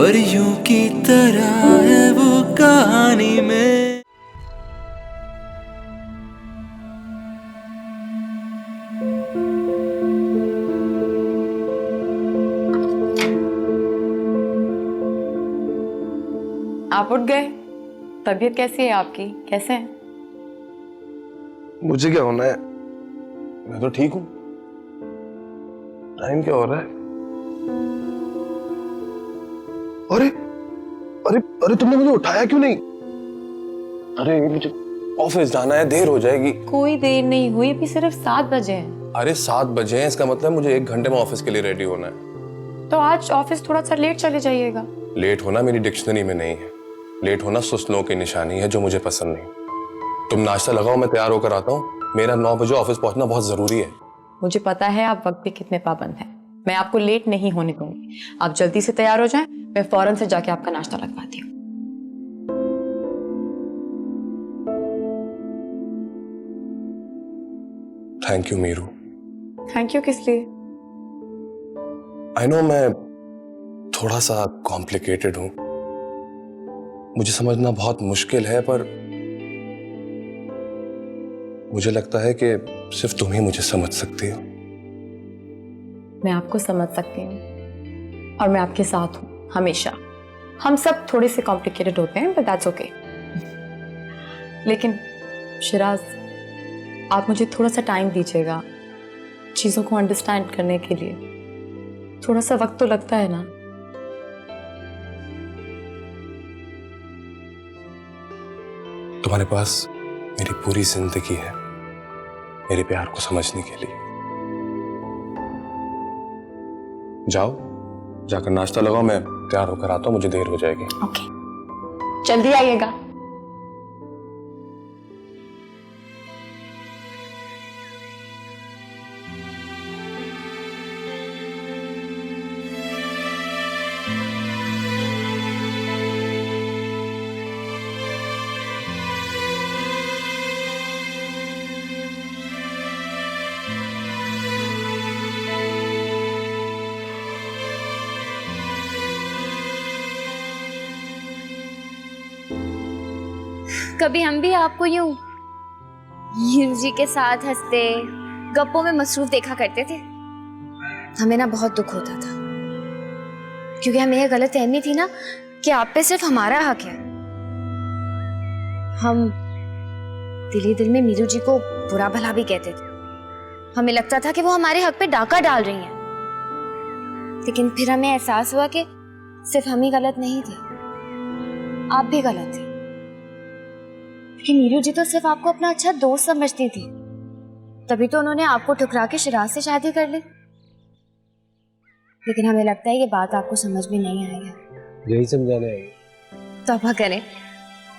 परियों की तरह है वो कहानी में। आप उठ गए? तबीयत कैसी है आपकी? कैसे हैं? मुझे क्या होना है, मैं तो ठीक हूँ। टाइम क्या हो रहा है? अरे अरे अरे तुमने मुझे उठाया क्यों नहीं? अरे मुझे ऑफिस जाना है, देर हो जाएगी। कोई देर नहीं हुई, अभी सिर्फ 7 बजे हैं। अरे 7 बजे हैं, इसका मतलब मुझे 1 घंटे में ऑफिस के लिए रेडी होना है। तो आज ऑफिस थोड़ा सा लेट चले जाइएगा। लेट होना मेरी डिक्शनरी में नहीं है। लेट होना सुस्त लोगों की निशानी है, जो मुझे पसंद नहीं। तुम नाश्ता लगाओ, मैं तैयार होकर आता हूँ। मेरा 9 बजे ऑफिस पहुंचना बहुत जरूरी है। मुझे पता है आप वक्त पे कितने पाबंद हैं। मैं आपको लेट नहीं होने दूंगी। आप जल्दी से तैयार हो जाएं, मैं फौरन से जाके आपका नाश्ता लगवाती हूँ। Thank you Meeru. Thank you किस लिए? आई नो मैं थोड़ा सा कॉम्प्लिकेटेड हूं, मुझे समझना बहुत मुश्किल है, पर मुझे लगता है कि सिर्फ तुम ही मुझे समझ सकती हो। मैं आपको समझ सकती हूँ और मैं आपके साथ हूँ हमेशा। हम सब थोड़े से कॉम्प्लिकेटेड होते हैं, बट दैट्स ओके। लेकिन शिराज, आप मुझे थोड़ा सा टाइम दीजिएगा चीज़ों को अंडरस्टैंड करने के लिए। थोड़ा सा वक्त तो लगता है ना। तुम्हारे पास मेरी पूरी जिंदगी है मेरे प्यार को समझने के लिए। जाओ, जाकर नाश्ता लगाओ, मैं तैयार होकर आता हूँ, मुझे देर हो जाएगी। ओके, जल्दी आइएगा। कभी हम भी आपको यूं हीरू जी के साथ हंसते गप्पों में मसरूफ देखा करते थे। हमें ना बहुत दुख होता था, क्योंकि हमें यह गलतफहमी थी ना कि आप पे सिर्फ हमारा हक है। हम दिल ही दिल में मीरू जी को बुरा भला भी कहते थे। हमें लगता था कि वो हमारे हक पे डाका डाल रही हैं। लेकिन फिर हमें एहसास हुआ कि सिर्फ हम ही गलत नहीं थे, आप भी गलत थे। कि नीरू जी तो सिर्फ आपको अपना अच्छा दोस्त समझती थी, तभी तो उन्होंने आपको ठुकरा के शिराज से शादी कर ली। लेकिन हमें लगता है ये बात आपको समझ में नहीं आई है। यही समझाने आई। तौबा करें,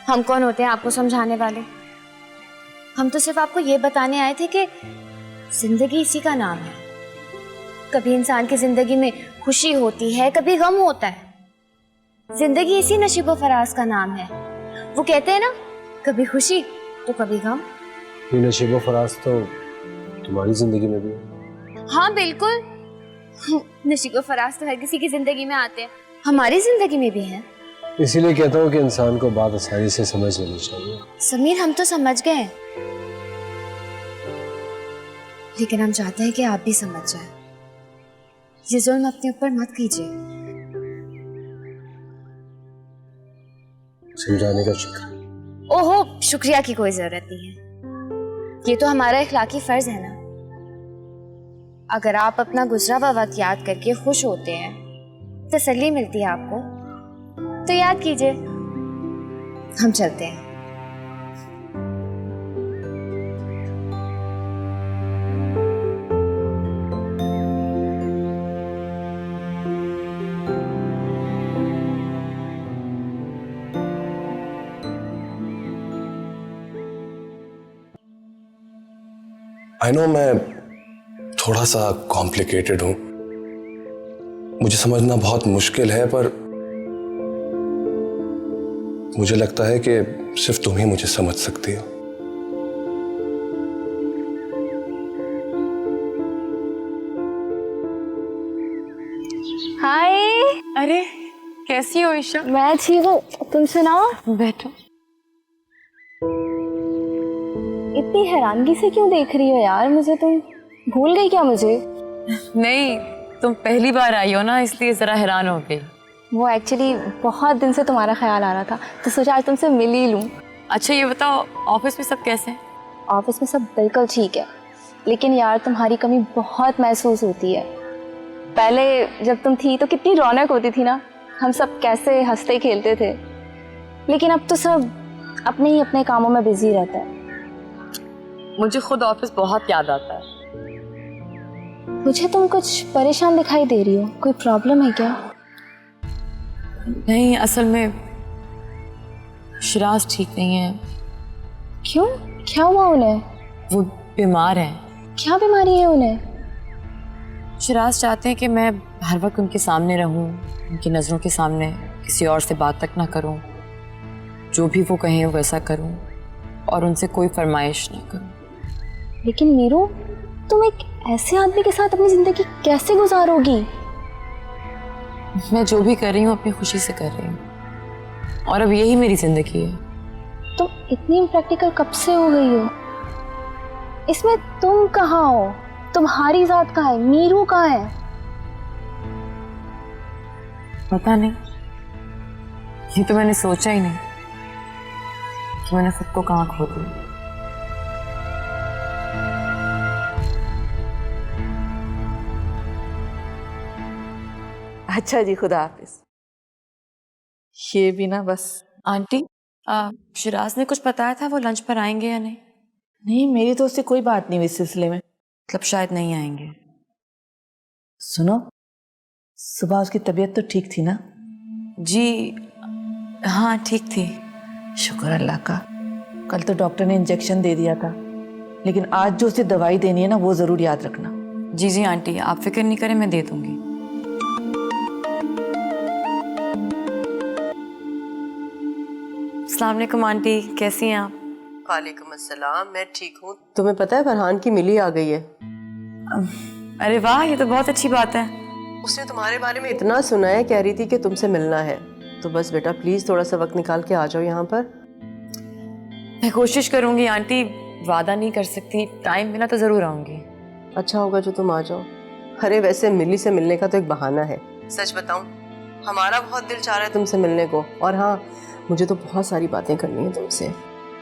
हम कौन होते हैं आपको समझाने वाले। हम तो सिर्फ आपको ये बताने आए थे कि जिंदगी इसी का नाम है। कभी इंसान की जिंदगी में खुशी होती है, कभी गम होता है। जिंदगी इसी नशीबो फराज का नाम है। वो कहते हैं ना, कभी खुशी तो कभी गम। ये नशीबो फराज तो तुम्हारी जिंदगी में भी है। हाँ बिल्कुल, नशीबो फराज तो हर किसी की जिंदगी में आते हैं, हमारी जिंदगी में भी हैं। इसीलिए कहता हूँ कि इंसान को बात आसानी से समझ लेनी चाहिए। समीर, हम तो समझ गए हैं, लेकिन हम चाहते हैं कि आप भी समझ जाएं। ये जुल्म अपने ऊपर मत कीजिए। समझाने का शुक्र। ओहो, शुक्रिया की कोई जरूरत नहीं है। ये तो हमारा इखलाकी फर्ज है ना। अगर आप अपना गुजरा हुआ वक्त याद करके खुश होते हैं, तसल्ली मिलती है आपको, तो याद कीजिए। हम चलते हैं। आई नो मैं थोड़ा सा कॉम्प्लिकेटेड हूं, मुझे समझना बहुत मुश्किल है, पर मुझे लगता है कि सिर्फ तुम ही मुझे समझ सकती हो। हाय। अरे कैसी हो ईशा? मैं ठीक हूँ, तुम सुनाओ। बैठो। इतनी हैरानगी से क्यों देख रही हो यार मुझे? तुम भूल गई क्या मुझे? नहीं, तुम पहली बार आई हो ना, इसलिए जरा हैरान हो गई। वो एक्चुअली बहुत दिन से तुम्हारा ख्याल आ रहा था, तो सोचा आज तुमसे मिल ही लूँ। अच्छा ये बताओ, ऑफिस में सब कैसे हैं? ऑफिस में सब बिल्कुल ठीक है, लेकिन यार तुम्हारी कमी बहुत महसूस होती है। पहले जब तुम थी तो कितनी रौनक होती थी ना, हम सब कैसे हंसते खेलते थे। लेकिन अब तो सब अपने ही अपने कामों में बिजी रहता है। मुझे खुद ऑफिस बहुत याद आता है। मुझे तुम कुछ परेशान दिखाई दे रही हो, कोई प्रॉब्लम है क्या? नहीं, असल में शिराज ठीक नहीं है। क्यों, क्या हुआ उन्हें? वो बीमार हैं। क्या बीमारी है उन्हें? शिराज चाहते हैं कि मैं हर वक्त उनके सामने रहूं, उनकी नज़रों के सामने, किसी और से बात तक ना करूं, जो भी वो कहें वैसा करूं और उनसे कोई फरमाइश ना करूं। लेकिन मीरू, तुम एक ऐसे आदमी के साथ अपनी जिंदगी कैसे गुजारोगी? मैं जो भी कर रही हूँ अपनी खुशी से कर रही हूँ, और अब यही मेरी जिंदगी है। तुम इतनी इम्प्रैक्टिकल कब से हो गई हो? इसमें तुम कहाँ हो? तुम्हारी जात कहाँ है? मीरू कहाँ है? पता नहीं, ये तो मैंने सोचा ही नहीं कि मैंने खुद को कहाँ खो दिया। अच्छा जी, खुदा हाफिज। ये भी ना बस। आंटी, शिराज ने कुछ बताया था वो लंच पर आएंगे या नहीं? नहीं, मेरी तो उससे कोई बात नहीं हुई इस सिलसिले में। मतलब शायद नहीं आएंगे। सुनो, सुबह उसकी तबीयत तो ठीक थी ना? जी हाँ, ठीक थी। शुक्र अल्लाह का। कल तो डॉक्टर ने इंजेक्शन दे दिया था, लेकिन आज जो उसे दवाई देनी है ना, वो जरूर याद रखना। जी जी आंटी, आप फिक्र नहीं करें, मैं दे दूंगी। अस्सलाम वालेकुम आंटी, कैसी हैं आप? वालेकुम अस्सलाम, मैं ठीक हूँ। तुम्हें पता है फरहान की मिली आ गई है। अरे वाह, ये तो बहुत अच्छी बात है। उसने तुम्हारे बारे में इतना सुना है, कह रही थी कि तुमसे मिलना है। तो बस बेटा प्लीज थोड़ा सा वक्त निकाल के आ जाओ यहाँ पर। मैं कोशिश करूंगी आंटी, वादा नहीं कर सकती, टाइम मिला तो जरूर आऊंगी। अच्छा होगा जो तुम आ जाओ। अरे वैसे मिली से मिलने का तो एक बहाना है। सच बताऊं, हमारा बहुत दिल चाह रहा है तुमसे मिलने को। और हाँ, मुझे तो बहुत सारी बातें करनी है तुमसे।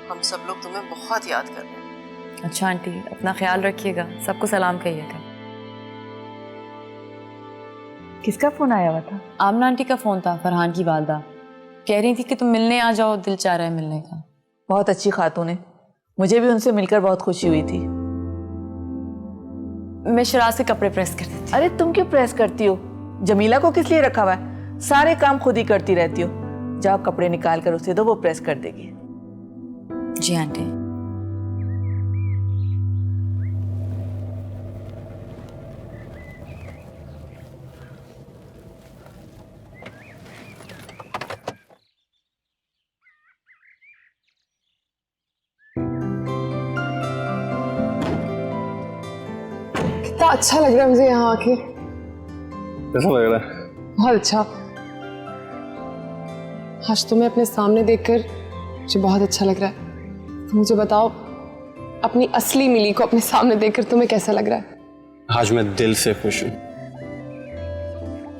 हम सब लोग तुम्हें बहुत याद कर रहे हैं। अच्छा आंटी, अपना ख्याल रखिएगा, सबको सलाम कहिएगा। किसका फोन आया हुआ था? आमना आंटी का फोन था, फरहान की वालदा कह रही थी कि तुम मिलने आ जाओ, दिल चाह रहा है मिलने का। बहुत अच्छी खातून है, मुझे भी उनसे मिलकर बहुत खुशी हुई थी। मैं शिराज के कपड़े प्रेस कर देती। अरे तुम क्यों प्रेस करती हो? जमीला को किस लिए रखा हुआ है? सारे काम खुद ही करती रहती हो। जाओ कपड़े निकाल कर उसे दो, वो प्रेस कर देगी। जी आंटी। कितना अच्छा लग रहा है मुझे यहाँ आके। कैसा लग रहा है? बहुत अच्छा। आज तुम्हें अपने सामने देखकर मुझे बहुत अच्छा लग रहा है। तो मुझे बताओ, अपनी असली मिली को अपने सामने देखकर तुम्हें कैसा लग रहा है? आज मैं दिल से खुश हूँ।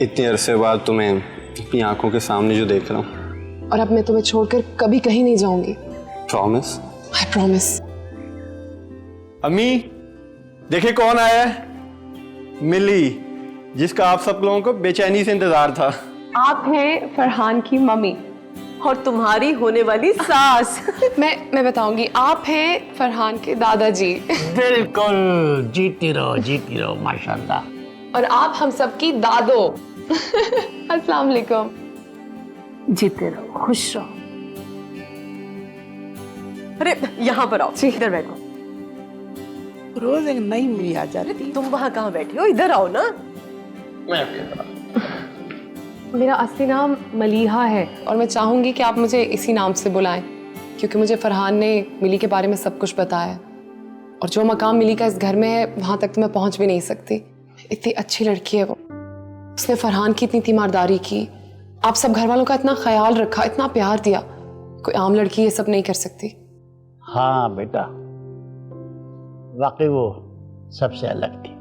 इतने अरसे बाद तुम्हें अपनी आंखों के सामने जो देख रहा हूँ। और अब मैं तुम्हें छोड़कर कभी कहीं नहीं जाऊंगी। प्रॉमिस? I promise. अम्मी, देखे कौन आया है? मिली, जिसका आप सब लोगों को बेचैनी से इंतजार था। आप हैं फरहान की मम्मी और तुम्हारी होने वाली सास। मैं बताऊंगी, आप हैं फरहान के दादाजी। बिल्कुल, जीती रहो माशाल्लाह। और आप हम सब की दादो। अस्सलाम वालेकुम। जीते रहो, खुश रहो। अरे यहाँ पर आओ, इधर बैठो। रोज एक नई मिली आ जाती। तुम वहाँ कहाँ बैठे हो? इधर आओ ना। मेरा असली नाम मलीहा है और मैं चाहूंगी कि आप मुझे इसी नाम से बुलाएं, क्योंकि मुझे फरहान ने मिली के बारे में सब कुछ बताया है। और जो मकाम मिली का इस घर में है, वहां तक तो मैं पहुंच भी नहीं सकती। इतनी अच्छी लड़की है वो। उसने फरहान की इतनी तीमारदारी की, आप सब घर वालों का इतना ख्याल रखा, इतना प्यार दिया, कोई आम लड़की ये सब नहीं कर सकती। हाँ बेटा, वाकई वो सबसे अलग थी।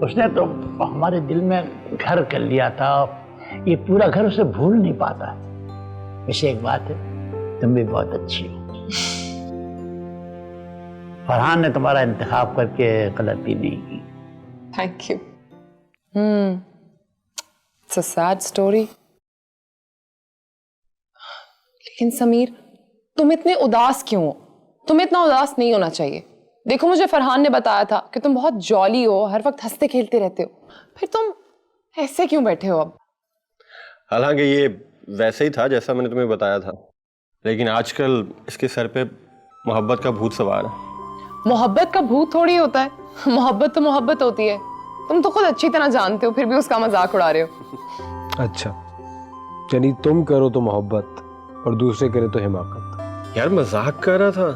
उसने तो हमारे दिल में घर कर लिया था, ये पूरा घर उसे भूल नहीं पाता। वैसे एक बात है, तुम भी बहुत अच्छी हो। फरहान ने तुम्हारा इंतखाब करके गलती नहीं की। Thank you. It's a sad story. लेकिन समीर, तुम इतने उदास क्यों हो? तुम्हें इतना उदास नहीं होना चाहिए। देखो, मुझे फरहान ने बताया था कि तुम बहुत जॉली हो, हर वक्त हंसते खेलते रहते हो, फिर तुम ऐसे क्यों बैठे हो अब? हालांकि ये वैसे ही था जैसा मैंने तुम्हें बताया था, लेकिन आजकल इसके सर पे मोहब्बत का भूत सवार है। मोहब्बत का भूत थोड़ी होता है, मोहब्बत तो मोहब्बत होती है। तुम तो खुद अच्छी तरह जानते हो, फिर भी उसका मजाक उड़ा रहे हो। अच्छा, यानी तुम करो तो मोहब्बत और दूसरे करे तो हिमाकत। यार मजाक कर रहा था,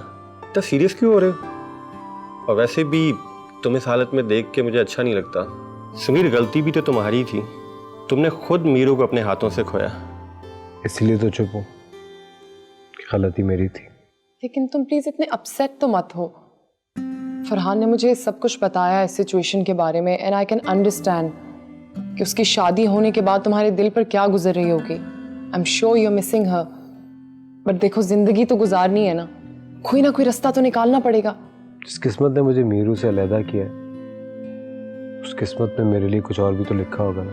इतना सीरियस क्यों हो रहे हो? और वैसे भी तुम इस हालत में देख के मुझे अच्छा नहीं लगता। समीर, गलती भी तो तुम्हारी थी, तुमने खुद मीरू को अपने हाथों से खोया। इसलिए तो चुप हूं कि गलती मेरी थी। लेकिन तुम प्लीज इतने अपसेट तो मत हो। फरहान ने मुझे सब कुछ बताया इस सिचुएशन के बारे में, एंड आई कैन अंडरस्टैंड कि उसकी शादी होने के बाद तुम्हारे दिल पर क्या गुजर रही होगी। I am sure you are missing her, but देखो, जिंदगी तो गुजारनी है ना, कोई ना कोई रास्ता तो निकालना पड़ेगा। जिस किस्मत ने मुझे मीरू से अलहदा किया है, उस किस्मत में मेरे लिए कुछ और भी तो लिखा होगा ना।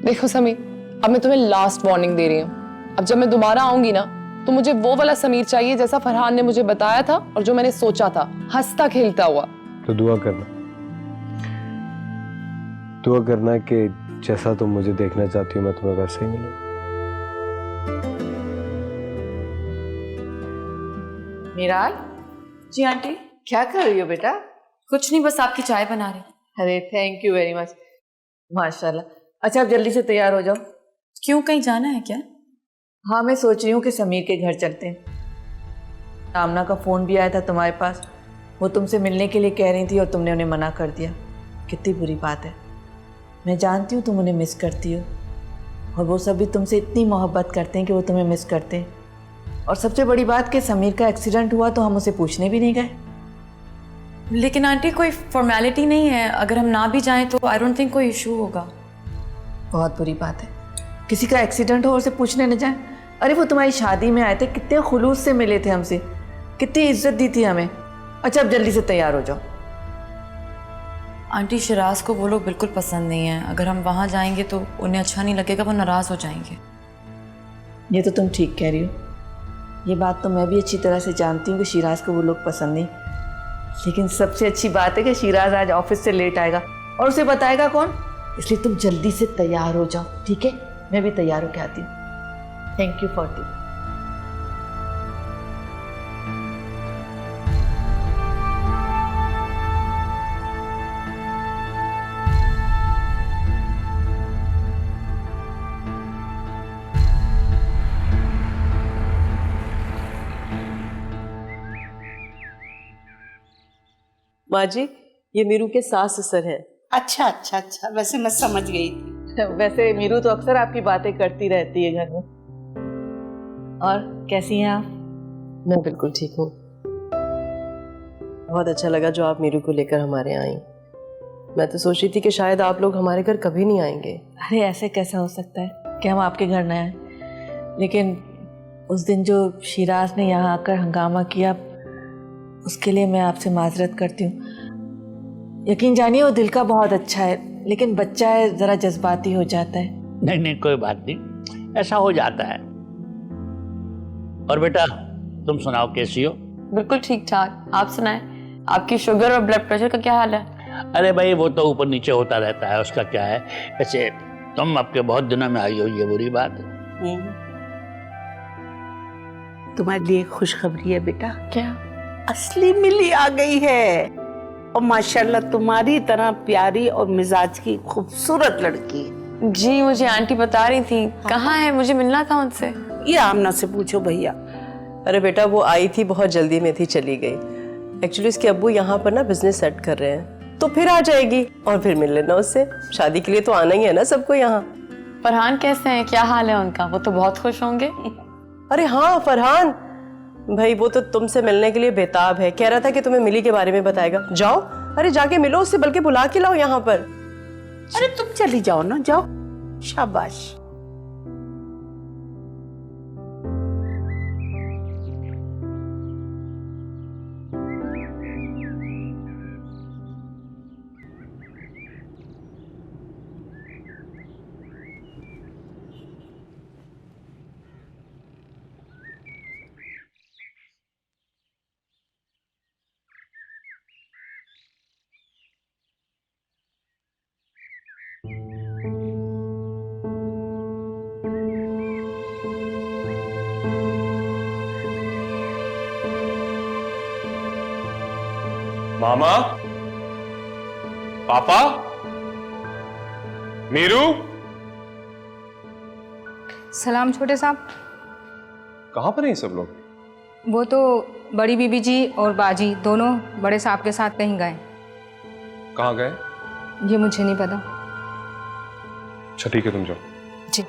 देखो समीर, अब मैं तुम्हें लास्ट वार्निंग दे रही हूँ। अब जब मैं दोबारा आऊंगी ना, तो मुझे वो वाला समीर चाहिए जैसा फरहान ने मुझे बताया था और जो मैंने सोचा था, हंसता खेलता हुआ। तो दुआ करना कि जैसा तुम मुझे देखना चाहती हो मैं तुम्हें वैसे ही मिलूं। मीराल जी आंटी। क्या कर रही हो बेटा? कुछ नहीं, बस आपकी चाय बना रही। अरे थैंक यू वेरी मच, माशाल्लाह। अच्छा, अब जल्दी से तैयार हो जाओ। क्यों, कहीं जाना है क्या? हाँ, मैं सोच रही हूँ कि समीर के घर चलते हैं। आमना का फ़ोन भी आया था तुम्हारे पास, वो तुमसे मिलने के लिए कह रही थी और तुमने उन्हें मना कर दिया। कितनी बुरी बात है। मैं जानती हूँ तुम उन्हें मिस करती हो, और वो सब भी तुमसे इतनी मोहब्बत करते हैं कि वो तुम्हें मिस करते हैं। और सबसे बड़ी बात कि समीर का एक्सीडेंट हुआ तो हम उसे पूछने भी नहीं गए। लेकिन आंटी, कोई फॉर्मेलिटी नहीं है, अगर हम ना भी जाएं तो आई डोंट थिंक कोई इशू होगा। बहुत बुरी बात है, किसी का एक्सीडेंट हो और उसे पूछने न जाए। अरे वो तुम्हारी शादी में आए थे, कितने खुलूस से मिले थे हमसे, कितनी इज्जत दी थी हमें। अच्छा, अब जल्दी से तैयार हो जाओ। आंटी, शिराज को वो लोग बिल्कुल पसंद नहीं है। अगर हम वहाँ जाएंगे तो उन्हें अच्छा नहीं लगेगा, वो नाराज़ हो जाएंगे। ये तो तुम ठीक कह रही हो, ये बात तो मैं भी अच्छी तरह से जानती हूँ कि शिराज को वो लोग पसंद नहीं। लेकिन सबसे अच्छी बात है कि शिराज आज ऑफिस से लेट आएगा और उसे बताएगा कौन? इसलिए तुम जल्दी से तैयार हो जाओ, ठीक है? मैं भी तैयार होकर आती हूँ। Thank you for the. माँ जी, ये मीरू के सास ससुर हैं। अच्छा अच्छा अच्छा, वैसे मैं समझ गई थी। वैसे मीरू तो अक्सर आपकी बातें करती रहती है घर में। और कैसी हैं आप? मैं बिल्कुल ठीक हूँ। बहुत अच्छा लगा जो आप मीरू को लेकर हमारे आई। मैं तो सोच रही थी कि शायद आप लोग हमारे घर कभी नहीं आएंगे। अरे ऐसे कैसा हो सकता है कि हम आपके घर न आए? लेकिन उस दिन जो शिराज ने यहाँ आकर हंगामा किया, उसके लिए मैं आपसे माजरत करती हूँ। यकीन जानिए वो दिल का बहुत अच्छा है, लेकिन बच्चा है, ज़रा जज्बाती हो जाता है। नहीं नहीं, कोई बात नहीं, ऐसा हो जाता है। और बेटा, तुम सुनाओ, कैसी हो? बिल्कुल ठीक ठाक, आप सुनाएं। आपकी शुगर और ब्लड प्रेशर का क्या हाल है? अरे भाई, वो तो ऊपर नीचे होता रहता है, उसका क्या है। वैसे तुम आपके बहुत दिनों में आई हो, ये बुरी बात है। तुम्हारे लिए खुशखबरी है बेटा। क्या? असली मिली आ गई है, और माशाल्लाह तुम्हारी तरह प्यारी और मिजाज की खूबसूरत लड़की। जी, मुझे आंटी बता रही थी। कहाँ है? मुझे मिलना था उनसे। ये आमना से पूछो भैया। अरे बेटा, वो आई थी, बहुत जल्दी में थी, चली गई। एक्चुअली उसके अब्बू यहाँ पर ना बिजनेस सेट कर रहे हैं, तो फिर आ जाएगी और फिर मिल लेना उससे। शादी के लिए तो आना ही है ना सबको यहाँ। फरहान कैसे हैं, क्या हाल है उनका? वो तो बहुत खुश होंगे। अरे हाँ फरहान भाई, वो तो तुमसे मिलने के लिए बेताब है। कह रहा था कि तुम्हें मिली के बारे में बताएगा। जाओ, अरे जाके मिलो उससे, बल्कि बुला के लाओ यहाँ पर। अरे तुम चली जाओ ना, जाओ। शाबाश। मामा, पापा, मीरू। सलाम छोटे साहब। कहाँ पर हैं ये सब लोग? वो तो बड़ी बीबी जी और बाजी दोनों बड़े साहब के साथ कहीं गए। कहाँ गए? ये मुझे नहीं पता। अच्छा ठीक है, तुम जाओ। जी।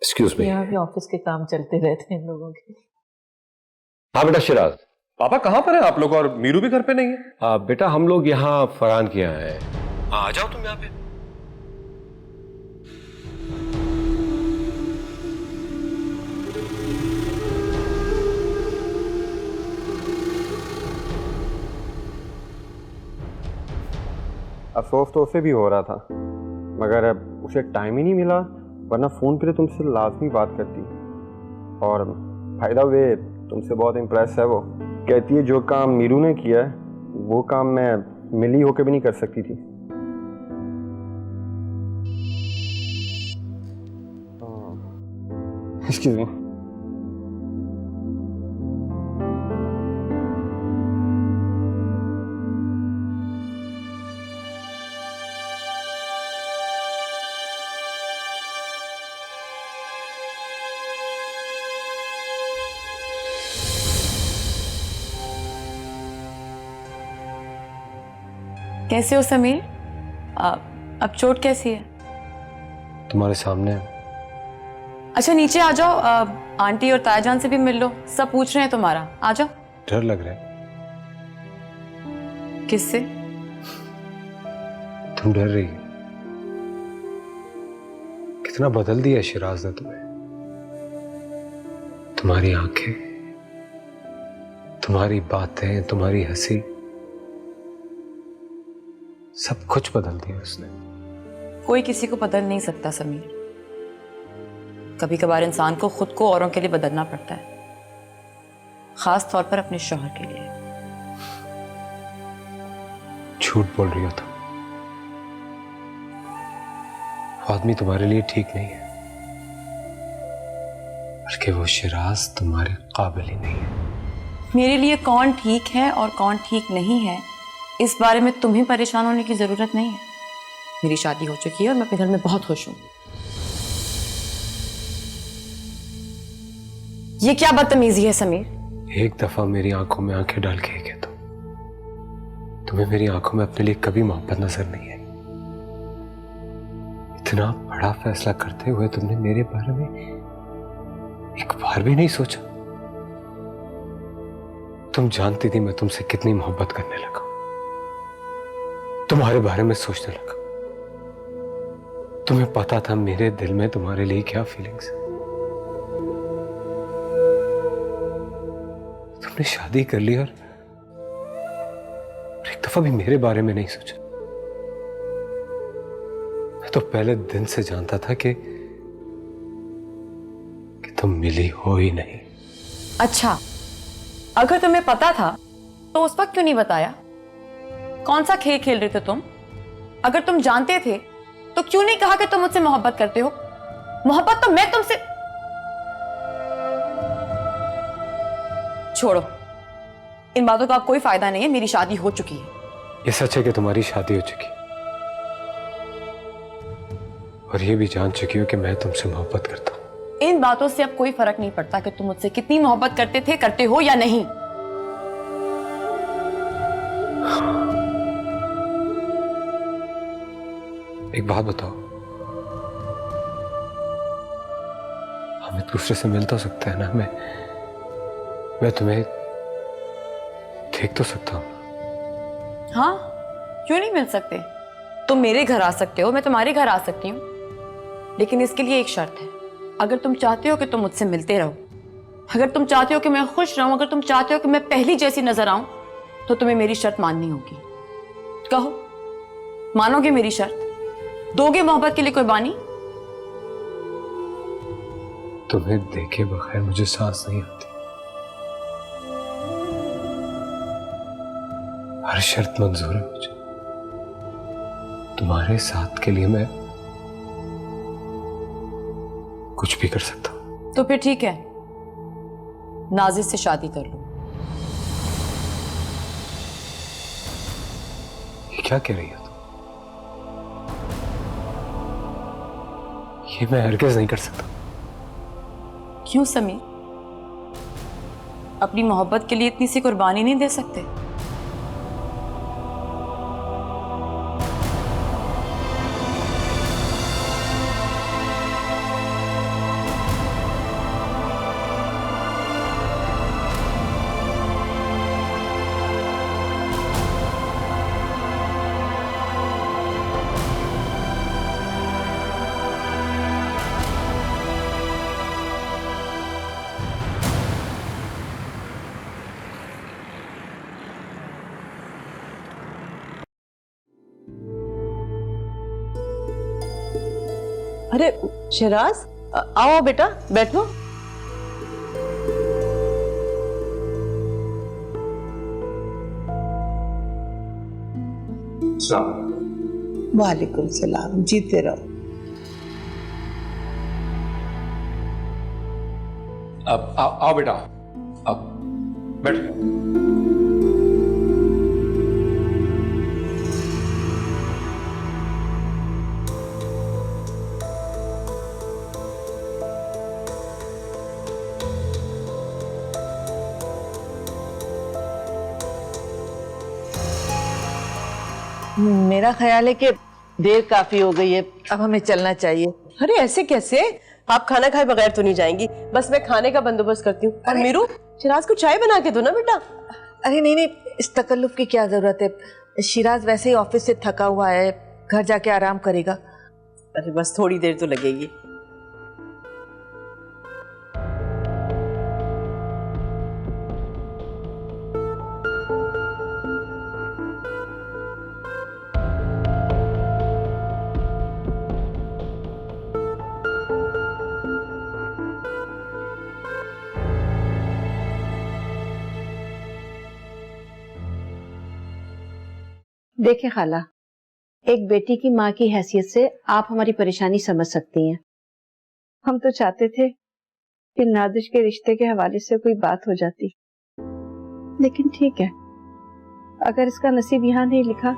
Excuse me. यहाँ भी ऑफिस के काम चलते रहते हैं इन लोगों के। हाँ बेटा शिराज। पापा कहाँ पर हैं आप लोग, और मीरू भी घर पे नहीं है? बेटा हम लोग यहाँ फरहान के यहाँ है। आ जाओ तुम यहाँ पे। अफसोस तो उसे भी हो रहा था, मगर अब उसे टाइम ही नहीं मिला, वरना फ़ोन पे तुमसे लाजमी बात करती। और फायदा वे तुमसे बहुत इम्प्रेस है वो। कहती है जो काम मीरू ने किया है वो काम मैं मिली होके भी नहीं कर सकती थी। Excuse me. कैसे हो समीर? अब चोट कैसी है? तुम्हारे सामने। अच्छा नीचे आ जाओ, आंटी और तायाजान से भी मिल लो, सब पूछ रहे हैं तुम्हारा। आ जाओ। डर लग रहा है। किससे? तुम डर रही हो? कितना बदल दिया शिराज ने तुम्हें। तुम्हारी आंखें, तुम्हारी बातें, तुम्हारी हंसी, सब कुछ बदल दिया उसने। कोई किसी को बदल नहीं सकता समीर। कभी कभार इंसान को खुद को औरों के लिए बदलना पड़ता है, खास तौर पर अपने शौहर के लिए। झूठ बोल रही हो तुम। वो आदमी तुम्हारे लिए ठीक नहीं है, बल्कि वो शिराज तुम्हारे काबिल ही नहीं है। मेरे लिए कौन ठीक है और कौन ठीक नहीं है, इस बारे में तुम्हें परेशान होने की जरूरत नहीं है। मेरी शादी हो चुकी है और मैं अपने घर में बहुत खुश हूं। ये क्या बदतमीजी है समीर? एक दफा मेरी आंखों में आंखें डाल के कह दो, तुम्हें मेरी आंखों में अपने लिए कभी मोहब्बत नजर नहीं है। इतना बड़ा फैसला करते हुए तुमने मेरे बारे में एक बार भी नहीं सोचा। तुम जानती थी मैं तुमसे कितनी मोहब्बत करने लगा, तुम्हारे बारे में सोचने लगा। तुम्हें पता था मेरे दिल में तुम्हारे लिए क्या फीलिंग्स है। तुमने शादी कर ली और एक दफा भी मेरे बारे में नहीं सोचा। मैं तो पहले दिन से जानता था कि तुम मिली हो ही नहीं। अच्छा, अगर तुम्हें पता था तो उस वक्त क्यों नहीं बताया? कौन सा खेल खेल रहे थे तुम? अगर तुम जानते थे तो क्यों नहीं कहा कि तुम मुझसे मोहब्बत करते हो? मोहब्बत तो मैं तुमसे। छोड़ो, इन बातों का अब कोई फायदा नहीं है। मेरी शादी हो चुकी है। ये सच है कि तुम्हारी शादी हो चुकी, और ये भी जान चुकी हो कि मैं तुमसे मोहब्बत करता हूं। इन बातों से अब कोई फर्क नहीं पड़ता कि तुम मुझसे कितनी मोहब्बत करते थे, करते हो या नहीं। एक बात बताओ, हम एक दूसरे से मिल तो सकते हैं ना? मैं तुम्हें देख तो सकता हूँ। हाँ, क्यों नहीं मिल सकते? तुम मेरे घर आ सकते हो, मैं तुम्हारे घर आ सकती हूँ, लेकिन इसके लिए एक शर्त है। अगर तुम चाहते हो कि तुम मुझसे मिलते रहो, अगर तुम चाहते हो कि मैं खुश रहूं, अगर तुम चाहते हो कि मैं पहली जैसी नजर आऊं, तो तुम्हें मेरी शर्त माननी होगी। कहो, मानोगे मेरी शर्त? दोगे मोहब्बत के लिए कुर्बानी? तुम्हें देखे बगैर मुझे सांस नहीं आती। हर शर्त मंजूर है मुझे। तुम्हारे साथ के लिए मैं कुछ भी कर सकता हूं। तो फिर ठीक है, नाजिर से शादी कर लो। ये क्या कह रही हो तुम? ये मैं हरगिज़ नहीं कर सकता। क्यों समीर? अपनी मोहब्बत के लिए इतनी सी कुर्बानी नहीं दे सकते? अरे शहराज, आओ बेटा, बैठो। वालेकुम सलाम, जीते रहो। अब आओ बेटा, अब बैठ। मेरा ख्याल है कि देर काफी हो गई है, अब हमें चलना चाहिए। अरे ऐसे कैसे? आप खाना खाए बगैर तो नहीं जाएंगी। बस मैं खाने का बंदोबस्त करती हूँ। और मीरू, शिराज को चाय बना के दो ना बेटा। अरे नहीं, इस तकल्लुफ की क्या जरूरत है? शिराज वैसे ही ऑफिस से थका हुआ है, घर जाके आराम करेगा। अरे बस थोड़ी देर तो लगेगी। देखिए खाला, एक बेटी की माँ की हैसियत से आप हमारी परेशानी समझ सकती हैं। हम तो चाहते थे कि नादिश के रिश्ते के हवाले से कोई बात हो जाती, लेकिन ठीक है, अगर इसका नसीब यहाँ नहीं लिखा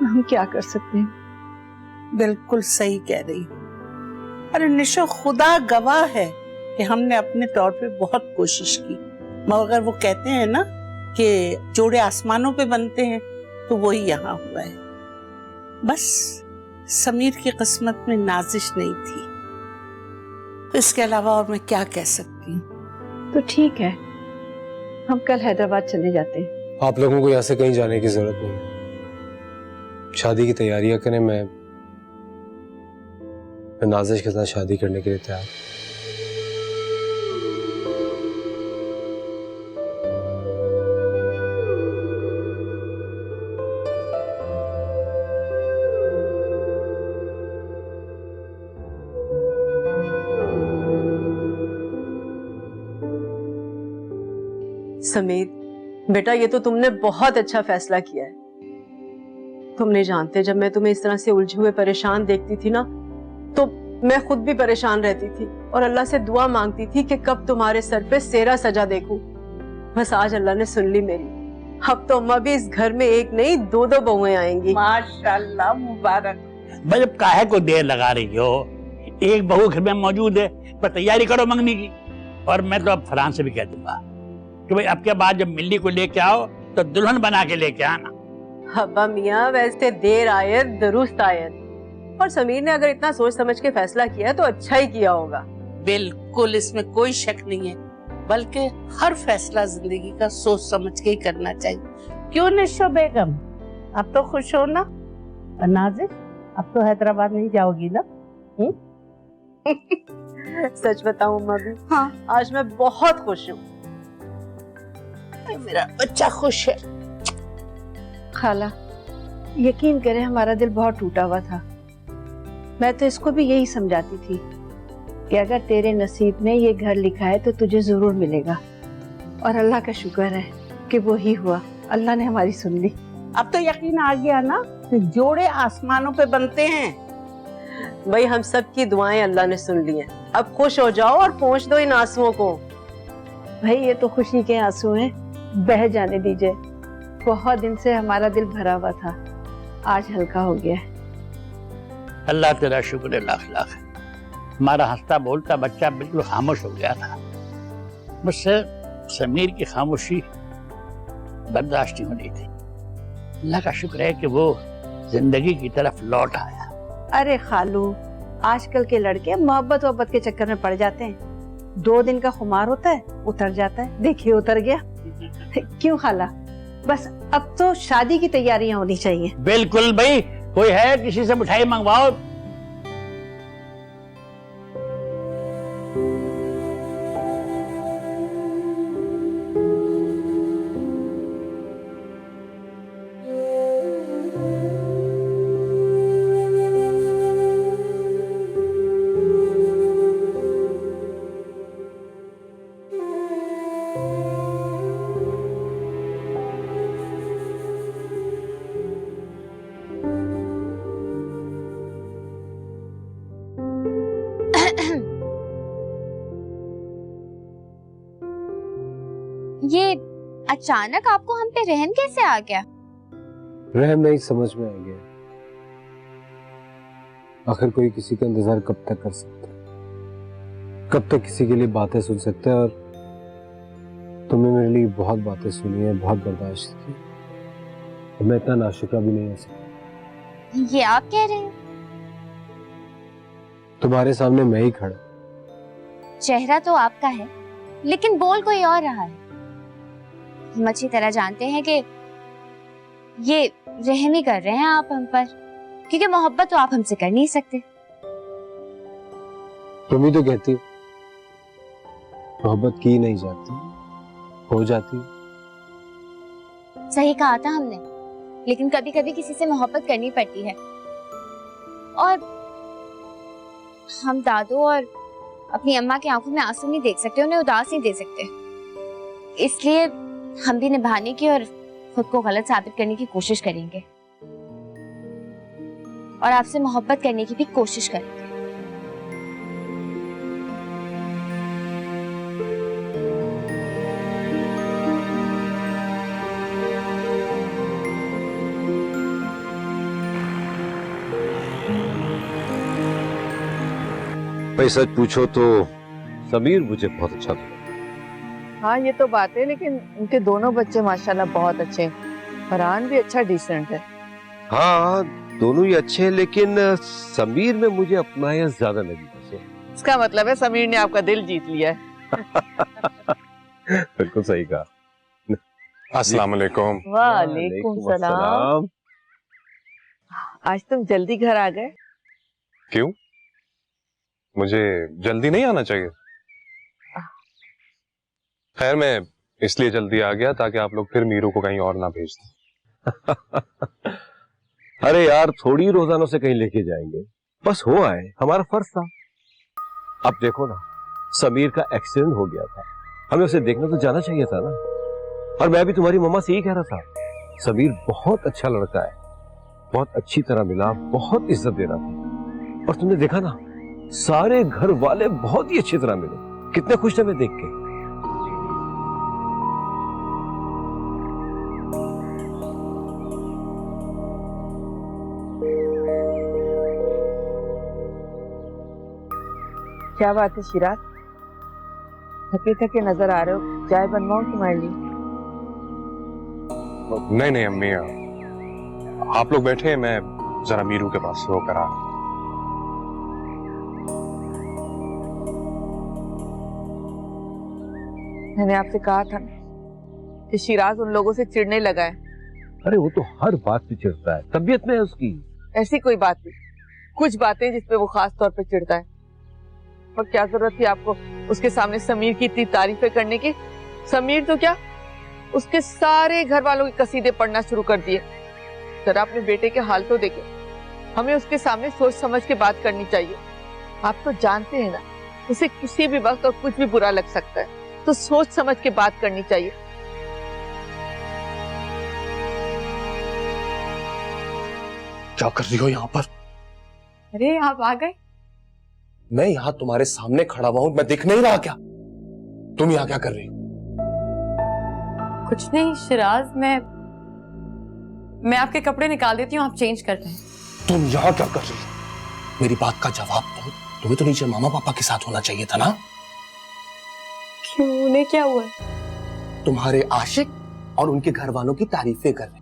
हम क्या कर सकते हैं। बिल्कुल सही कह रही हो। अरे निशो, खुदा गवाह है कि हमने अपने तौर पे बहुत कोशिश की, मगर वो कहते हैं ना कि जोड़े आसमानों पे बनते हैं, तो वही यहाँ हुआ है। बस समीर की किस्मत में नाजिश नहीं थी, तो इसके अलावा और मैं क्या कह सकती हूँ। तो ठीक है, हम कल हैदराबाद चले जाते हैं। आप लोगों को यहाँ से कहीं जाने की जरूरत नहीं। शादी की तैयारियां करें। मैं नाजिश के साथ शादी करने के लिए तैयार। समीर बेटा, ये तो तुमने बहुत अच्छा फैसला किया है। तुम नहीं जानते, जब मैं तुम्हें इस तरह से उलझे हुए परेशान देखती थी ना, तो मैं खुद भी परेशान रहती थी और अल्लाह से दुआ मांगती थी कि कब तुम्हारे सर पे सेहरा सजा देखूं। बस आज अल्लाह ने सुन ली मेरी। अब तो अम्मा भी इस घर में एक नहीं दो बहुएं आएंगी। माशाल्लाह, मुबारक। भाई अब काहे को देर लगा रही हो? एक बहू घर में मौजूद है, पर तैयारी करो मंगनी की। और मैं तो अब फरहान से भी कह दूंगा कि भाई अब के बाद जब मिल्ली को लेके आओ तो दुल्हन बना के लेके आना। अब्बा मियाँ वैसे देर आयत दुरुस्त आयत, और समीर ने अगर इतना सोच समझ के फैसला किया तो अच्छा ही किया होगा। बिल्कुल, इसमें कोई शक नहीं है, बल्कि हर फैसला जिंदगी का सोच समझ के ही करना चाहिए। क्यों निशो बेगम, अब तो खुश हो ना? और नाजिश, अब तो हैदराबाद नहीं जाओगी ना? सच बताऊं अम्मा भी, हाँ, आज मैं बहुत खुश हूँ। मेरा बच्चा खुश है। खाला, यकीन करें हमारा दिल बहुत टूटा हुआ था। मैं तो इसको भी यही समझाती थी कि अगर तेरे नसीब में ये घर लिखा है तो तुझे जरूर मिलेगा, और अल्लाह का शुक्र है कि वो ही हुआ। अल्लाह ने हमारी सुन ली। अब तो यकीन आ गया ना कि जोड़े आसमानों पे बनते हैं। भाई हम सब की दुआएं अल्लाह ने सुन ली हैं। अब खुश हो जाओ और पोंछ दो इन आंसुओं को। भाई ये तो खुशी के आंसू हैं, बह जाने दीजिए। बहुत दिन से हमारा दिल भरा हुआ था, आज हल्का हो गया है। अल्लाह तेरा शुक्र है लाख लाख। हमारा हंसता बोलता बच्चा बिल्कुल खामोश हो गया था। मुझसे समीर की खामोशी बर्दाश्त नहीं हो रही थी। अल्लाह का शुक्र है कि वो जिंदगी की तरफ लौट आया। अरे खालू, आजकल के लड़के मोहब्बत के चक्कर में पड़ जाते हैं। 2 दिन का खुमार होता है, उतर जाता है। देखिए उतर गया। क्यों खाला, बस अब तो शादी की तैयारियां होनी चाहिए। बिल्कुल भाई, कोई है किसी से मिठाई मंगवाओ। ये अचानक आपको हम पे रहम कैसे आ गया? रहम नहीं, समझ में आ गया। आखिर कोई किसी का इंतजार कब तक कर सकता है? कब तक किसी के लिए बातें सुन सकते हैं? और तुमने मेरे लिए बहुत बातें सुनी है, बहुत बर्दाश्त की। मैं इतना नाशुक्रा भी नहीं हो सकता। ये आप कह रहे हैं? तुम्हारे सामने मैं ही खड़ा। चेहरा तो आपका है, लेकिन बोल कोई और रहा है। हम अच्छी तरह जानते हैं कि ये रहम ही कर रहे हैं आप हम पर, क्योंकि मोहब्बत तो आप हमसे कर नहीं सकते। तुम ही तो कहती मोहब्बत की नहीं जाती, हो जाती। सही कहा था हमने, लेकिन कभी कभी किसी से मोहब्बत करनी पड़ती है। और हम दादू और अपनी अम्मा की आंखों में आंसू नहीं देख सकते, उन्हें उदास नहीं दे सकते। इसलिए हम भी निभाने की और खुद को गलत साबित करने की कोशिश करेंगे, और आपसे मोहब्बत करने की भी कोशिश करेंगे। भाई सच पूछो तो समीर मुझे बहुत अच्छा लगा। हाँ ये तो बात है, लेकिन उनके दोनों बच्चे माशाल्लाह बहुत अच्छे हैं। फरहान भी अच्छा डिसेंट है। हाँ दोनों ही अच्छे हैं, लेकिन समीर में मुझे अपनाया ज्यादा लगी मुझे। इसका मतलब है समीर ने आपका दिल जीत लिया है। बिल्कुल सही कहा। अस्सलाम वालेकुम। वालेकुम सलाम। आज तुम जल्दी घर आ गए? क्यों, मुझे जल्दी नहीं आना चाहिए? खैर मैं इसलिए जल्दी आ गया ताकि आप लोग फिर मीरू को कहीं और ना भेज दें। अरे यार थोड़ी रोजानों से कहीं लेके जाएंगे, बस हो आए, हमारा फर्ज था। अब देखो ना, समीर का एक्सीडेंट हो गया था, हमें उसे देखने तो जाना चाहिए था ना। और मैं भी तुम्हारी मम्मा से यही कह रहा था, समीर बहुत अच्छा लड़का है, बहुत अच्छी तरह मिला, बहुत इज्जत दे रहा था। और तुमने देखा ना, सारे घर वाले बहुत ही अच्छी तरह मिले, कितने खुश थे मैं देख के। क्या बात है शिराज, थके थके नजर आ रहे हो, चाय बनवाऊं तुम्हारे लिए? नहीं नहीं अम्मी, आप लोग बैठे, मैं जरा मीरू के पास होकर आ। मैंने आपसे कहा था कि शिराज उन लोगों से चिढ़ने लगा है। अरे वो तो हर बात पे चिढ़ता है, तबीयत में है उसकी। ऐसी कोई बात नहीं, कुछ बातें जिसपे वो खास तौर पे चिढ़ता है। और क्या जरूरत थी आपको उसके सामने समीर की इतनी तारीफें करने की? समीर तो क्या, उसके सारे घर वालों की कसीदे पढ़ना शुरू कर दिए। जरा अपने बेटे के हाल तो देखे। हमें उसके सामने सोच समझ के बात करनी चाहिए। आप तो जानते हैं ना, उसे किसी भी वक्त और कुछ भी बुरा लग सकता है, तो सोच समझ के बात करनी चाहिए। क्या कर रही हो यहाँ पर? अरे आप आ गए। मैं यहाँ तुम्हारे सामने खड़ा हुआ हूँ, मैं दिख नहीं रहा क्या? तुम यहाँ क्या कर रही हो? कुछ नहीं शिराज, मैं आपके कपड़े निकाल देती हूँ, आप चेंज करते हैं। तुम यहाँ क्या कर रही हो? मेरी बात का जवाब दो। तुम्हें तो नीचे मामा पापा के साथ होना चाहिए था ना? क्यों, उन्हें क्या हुआ? तुम्हारे आशिक और उनके घर वालों की तारीफें कर रहे,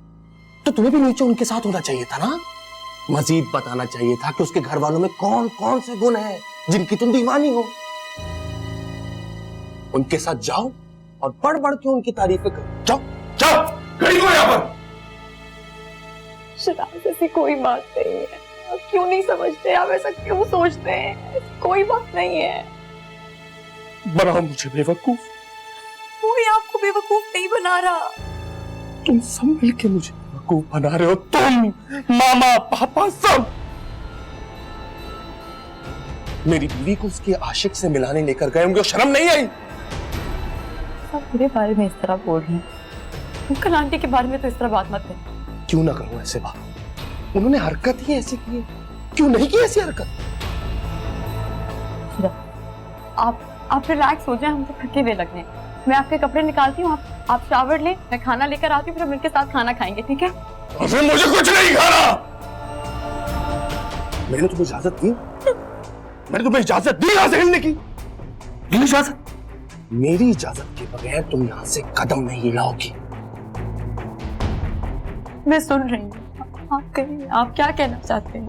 तो तुम्हें भी नीचे उनके साथ होना चाहिए था ना? मजीद बताना चाहिए था कि उसके घर वालों में कौन कौन से गुण हैं जिनकी तुम दीवानी हो। उनके साथ जाओ और बढ़ बढ़ के उनकी तारीफें करो। जाओ जाओ, खड़ी हो यहाँ पर। शिराज ऐसी कोई बात नहीं है, आप क्यों नहीं समझते? आप ऐसा क्यों सोचते हैं? ऐसी कोई बात नहीं है। बनाओ मुझे बेवकूफ। कोई आपको बेवकूफ नहीं बना रहा। तुम सब मिलके मुझे बेवकूफ बना रहे हो, तुम, मामा पापा सब। मेरी बीवी को उसके आशिक से मिलाने लेकर गए होंगे, शर्म नहीं आई? आप मेरे बारे में इस तरह बोल रही हैं, अंकल आंटी के बारे में तो इस तरह बात मत करें। क्यों ना करूं ऐसे बात? उन्होंने हरकत ही ऐसी की है, क्यों नहीं की ऐसी हरकत? आप रिलैक्स हो जाएं, हम तो थके हुए लग रहे हैं। मैं आपके कपड़े निकालती हूँ, आप शावर लें, मैं खाना लेकर आती हूँ, फिर हम मिलके साथ खाना खाएंगे, ठीक है? अरे मुझे कुछ नहीं खाना। मैंने तुम्हें इजाजत दी? मैंने तुम्हें इजाजत दी यहाँ से हिलने की? दी इजाजत? मेरी इजाजत के बगैर तुम यहाँ से कदम नहीं हिलाओगी। मैं सुन रही हूँ, आप कहिए, आप क्या कहना चाहते हैं?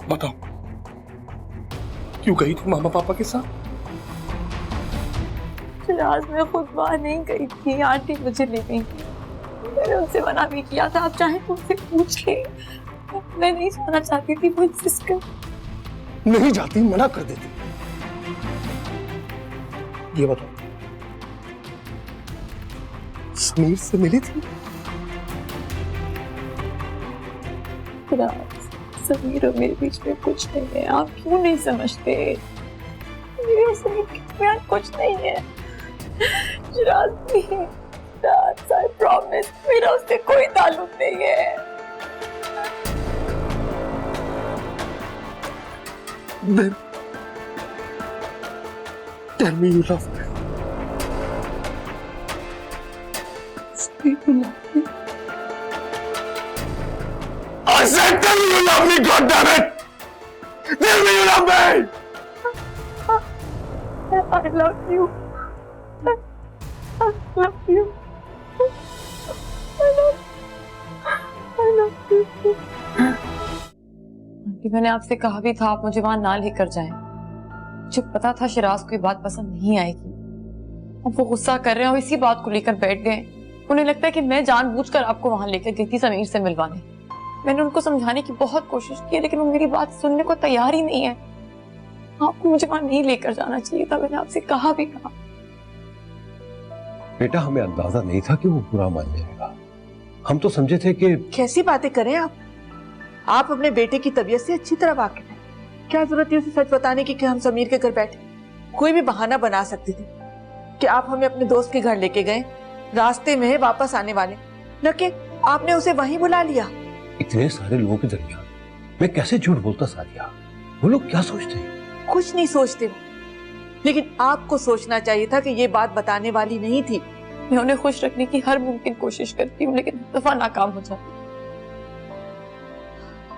बताओ, क्यों गई थी मामा पापा के साथ? शिराज मैं खुद बाहर नहीं गई थी, आंटी मुझे ले गई थी। मैंने उनसे मना भी किया था, आप चाहे तो उनसे पूछ ले। मैं नहीं जाना चाहती थी, वो इंसिस्ट कर। नहीं जाती, मना कर देती। ये बताओ, समीर से मिली थी? समीर और मेरे बीच में कुछ नहीं है, आप क्यों नहीं समझते? मेरे और समीर के बीच कुछ नहीं है। शिराज प्लीज, आई प्रॉमिस, मेरा उससे कोई ताल्लुक नहीं है। Then tell me you love me. Say you love me. I said tell me you love me, goddammit! Tell me you love me! I love you. I love you. I love you. Aunty, मैंने आपसे कहा भी था आप मुझे वहां ना लेकर जाएं। मुझे पता था शिराज को ये बात पसंद नहीं आएगी। अब वो गुस्सा कर रहे हैं और इसी बात को लेकर बैठ गए। उन्हें लगता है कि मैं जानबूझकर आपको वहां लेकर गई थी समीर से मिलवाने। मैंने उनको समझाने की बहुत कोशिश की, लेकिन वो मेरी बात सुनने को तैयार ही नहीं है। आपको मुझे वहां नहीं लेकर जाना चाहिए था, मैंने आपसे कहा भी था। बेटा, हमें अंदाजा नहीं था कि वो बुरा मान जाएगा। हम तो समझे थे कि... कैसी बातें करें आप अपने बेटे की तबीयत से अच्छी तरह वाकिफ हैं। क्या जरूरत थी उसे सच बताने की कि हम समीर के घर बैठे? कोई भी बहाना बना सकते थे कि आप हमें अपने दोस्त के घर लेके गए, रास्ते में वापस आने वाले, न कि आपने उसे वहीं बुला लिया। इतने सारे लोगों के दरमियान मैं कैसे झूठ बोलता सादिया? वो लोग क्या सोचते हैं? कुछ नहीं सोचते वो, लेकिन आपको सोचना चाहिए था कि ये बात बताने वाली नहीं थी। मैं उन्हें खुश रखने की हर मुमकिन कोशिश करती हूँ, लेकिन दफा नाकाम हो जाती।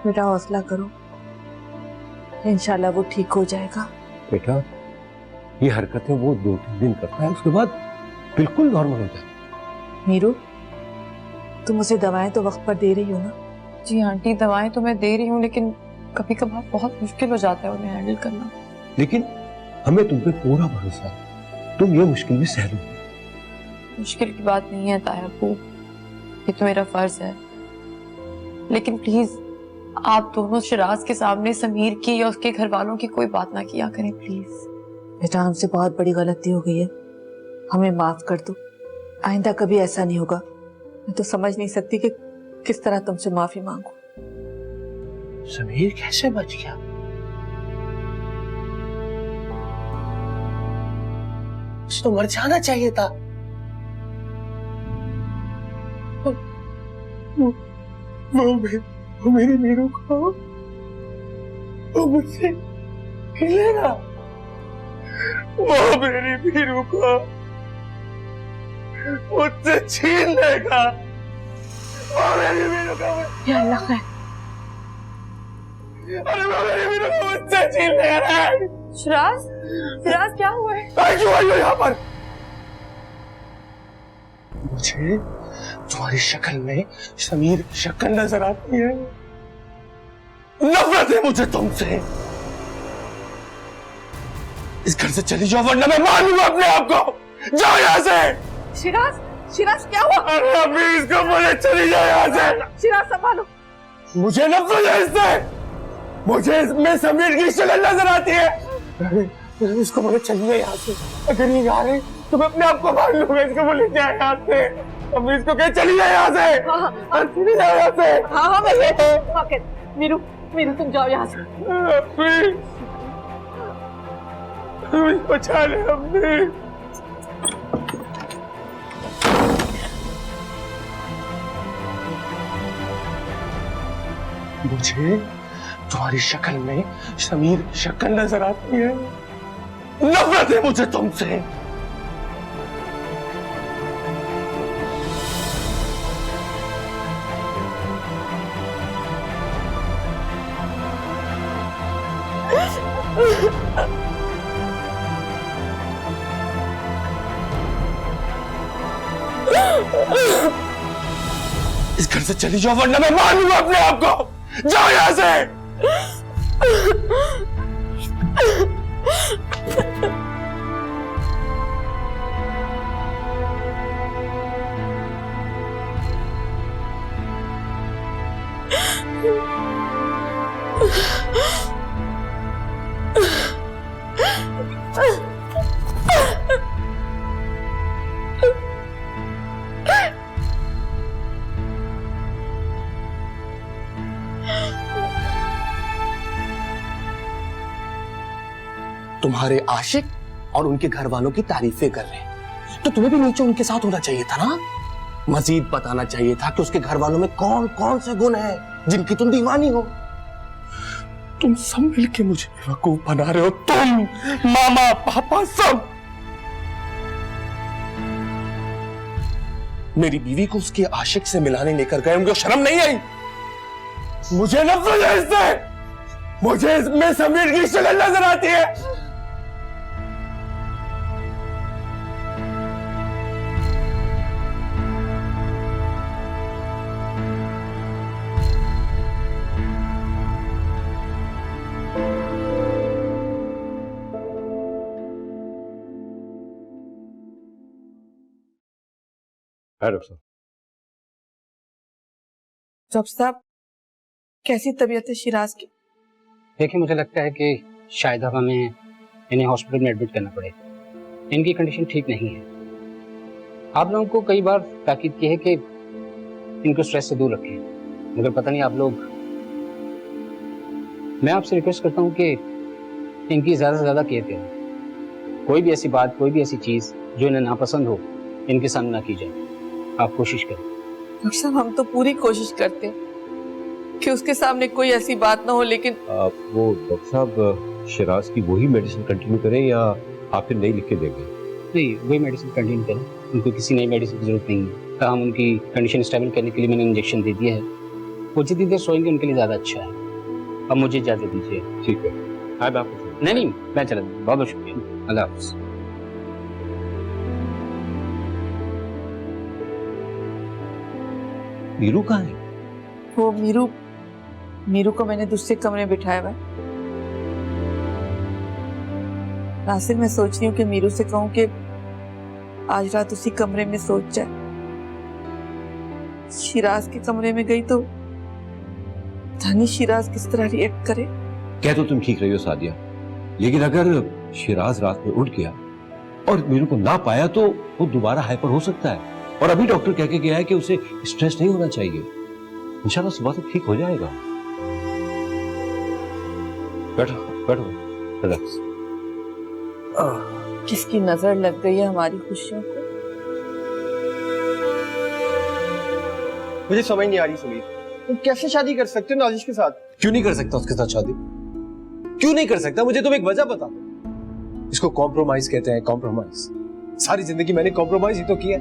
बेटा हौसला करो, इंशाल्लाह वो ठीक हो जाएगा। बेटा ये हरकतें वो 2-3 दिन करता है, उसके बाद बिल्कुल नॉर्मल हो जाता है। मीरू, तुम उसे दवाएं तो वक्त पर दे रही हो ना? जी आंटी, दवाएं तो मैं दे रही हूँ, लेकिन कभी कभार बहुत मुश्किल हो जाता है उन्हें हैंडल करना। लेकिन हमें तुम पे पूरा भरोसा है, तुम ये मुश्किल भी सह लोगे। मुश्किल की बात नहीं है ताया अब्बू, ये तो मेरा फर्ज है। लेकिन प्लीज आप दोनों शिराज के सामने समीर की या उसके घर वालों की कोई बात ना किया करें प्लीज। बेटा, हमसे बहुत बड़ी गलती हो गई है, हमें माफ कर दो। आइंदा कभी ऐसा नहीं होगा। मैं तो समझ नहीं सकती कि किस तरह तुमसे माफी मांगू। समीर कैसे बच गया? उसे तो मर जाना चाहिए था। वो मेरी मीरू को वो मुझसे हिलेगा, वो मेरी मीरू को मुझसे छीन लेगा, वो मेरी मीरू को या अल्लाह है। अरे वो मेरी मीरू को मुझसे छीन लेगा। शिराज, शिराज क्या हुआ है? क्यों आई हो यहाँ पर? मुझे तुम्हारी शक्ल में समीर शक्ल नजर आती है। नफरत है मुझे तुमसे। इस घर से चली जाओ वरना मैं मार लूंगा अपने आप को। जाओ यहाँ से। शिराज, शिराज क्या हुआ? अरे अभी इसको बोले चली जाओ यहाँ से। शिराज संभालो। मुझे नफरत है इससे। मुझे इसमें समीर की शक्ल नजर आती है। अरे इसको बोले चलिए यहाँ से। अगर ये आ रहे तो मैं अपने आप को मार लूंगा। इसको बोले क्या यहाँ से। अब इसको कहे चली जाए यहाँ से। चली जाओ यहाँ से। हाँ मैं मीरू, मीरू तुम जाओ यहाँ से। बचा ले हमने। मुझे तुम्हारी शक्ल में समीर शक्ल नजर आती है। नफरत है मुझे तुमसे। इस घर से चली जाओ वरना मैं मार लूंगा अपने आप को। जाओ यहाँ से। तुम्हारे आशिक और उनके घर वालों की तारीफें कर रहे हैं तो तुम्हें भी नीचे उनके साथ होना चाहिए था ना। मजीद बताना चाहिए था कि उसके घर वालों में कौन कौन से गुण हैं जिनकी तुम दीवानी हो। तुम सब मिलके मुझे बेवकूफ बना रहे हो। तुम, मामा, पापा, सब। मेरी बीवी को उसके आशिक से मिलाने लेकर गए, उनको शर्म नहीं आई? मुझे नफरत है इससे। मुझे इसमें समीर की शक्ल नजर आती है। डॉक्टर साहब, कैसी तबीयत है शिराज की? देखिए, मुझे लगता है कि शायद अब हमें इन्हें हॉस्पिटल में एडमिट करना पड़ेगा। इनकी कंडीशन ठीक नहीं है। आप लोगों को कई बार ताकीद की है कि इनको स्ट्रेस से दूर रखें, मगर पता नहीं आप लोग। मैं आपसे रिक्वेस्ट करता हूँ कि इनकी ज़्यादा से ज़्यादा केयर करें। कोई भी ऐसी बात, कोई भी ऐसी चीज़ जो इन्हें नापसंद हो, इनके सामने ना की जाए। आप कोशिश करें। डॉक्टर साहब, हम तो पूरी कोशिश करते हैं कि उसके सामने कोई ऐसी बात ना हो, लेकिन वो डॉक्टर साहब शिराज की वही मेडिसिन कंटिन्यू करें या आप फिर नई लिख के देंगे? नहीं, वही मेडिसिन कंटिन्यू करें। उनको किसी नई मेडिसिन की जरूरत नहीं है। हम उनकी कंडीशन स्टेबल करने के लिए मैंने इंजेक्शन दे दिया है। वो जितनी देर सोएंगे उनके लिए ज़्यादा अच्छा है। अब मुझे इजाज़त दीजिए। ठीक है, मैं आपको नहीं नहीं, मैं चला, बहुत बहुत शुक्रिया, अल्लाह हाफ़िज़। मीरू कहाँ है? वो मीरू को मैंने दूसरे कमरे में बिठाया हुआ है। नासिर, मैं सोच रही हूँ कि मीरू से कहूँ कि आज रात उसी कमरे में सोच जाए। शिराज के कमरे में गई तो धनी शिराज किस तरह रिएक्ट करे। कह तो तुम ठीक रही हो सादिया, लेकिन अगर शिराज रात में उठ गया और मीरू को ना पाया तो वो दोबारा हाइपर हो सकता है। और अभी डॉक्टर कह के गया है कि उसे स्ट्रेस नहीं होना चाहिए। इंशाल्लाह सुबह तक ठीक हो जाएगा। बैठो बैठो, रिलैक्स। किसकी नजर लग गई है हमारी खुशियों को। मुझे समझ नहीं आ रही सुमीर, तुम कैसे शादी कर सकते हो नाजिश के साथ? क्यों नहीं कर सकता उसके साथ शादी? क्यों नहीं कर सकता? मुझे तुम एक वजह बता दो। इसको कॉम्प्रोमाइज कहते हैं, कॉम्प्रोमाइज। सारी जिंदगी मैंने कॉम्प्रोमाइज ही तो किया।